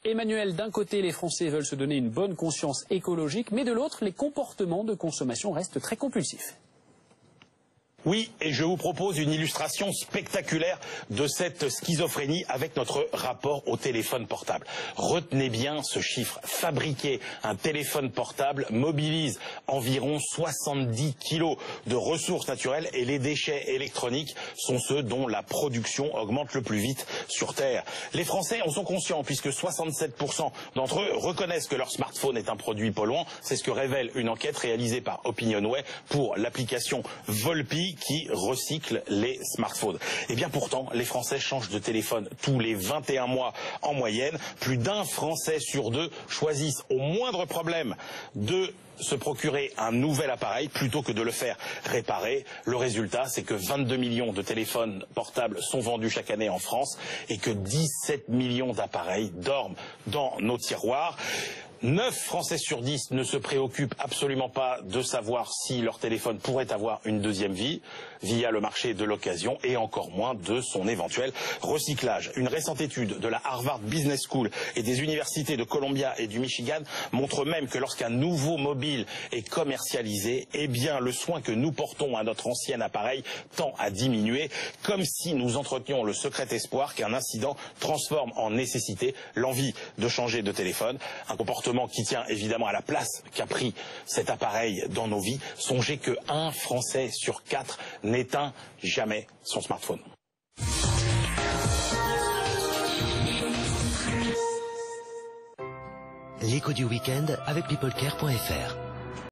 Emmanuel, d'un côté, les Français veulent se donner une bonne conscience écologique, mais de l'autre, les comportements de consommation restent très compulsifs. Oui, et je vous propose une illustration spectaculaire de cette schizophrénie avec notre rapport au téléphone portable. Retenez bien ce chiffre. Fabriquer un téléphone portable mobilise environ 70 kilos de ressources naturelles et les déchets électroniques sont ceux dont la production augmente le plus vite sur Terre. Les Français en sont conscients puisque 67% d'entre eux reconnaissent que leur smartphone est un produit polluant. C'est ce que révèle une enquête réalisée par Opinionway pour l'application Volpi qui recycle les smartphones. Et bien pourtant, les Français changent de téléphone tous les 21 mois en moyenne. Plus d'un Français sur deux choisissent au moindre problème de se procurer un nouvel appareil plutôt que de le faire réparer. Le résultat, c'est que 22 millions de téléphones portables sont vendus chaque année en France et que 17 millions d'appareils dorment dans nos tiroirs. 9 Français sur 10 ne se préoccupent absolument pas de savoir si leur téléphone pourrait avoir une deuxième vie via le marché de l'occasion et encore moins de son éventuel recyclage. Une récente étude de la Harvard Business School et des universités de Columbia et du Michigan montre même que lorsqu'un nouveau mobile est commercialisé, eh bien le soin que nous portons à notre ancien appareil tend à diminuer, comme si nous entretenions le secret espoir qu'un incident transforme en nécessité l'envie de changer de téléphone. Un comportement qui tient évidemment à la place qu'a pris cet appareil dans nos vies. Songez que 1 Français sur 4 n'éteint jamais son smartphone. L'écho du week-end avec peoplecare.fr.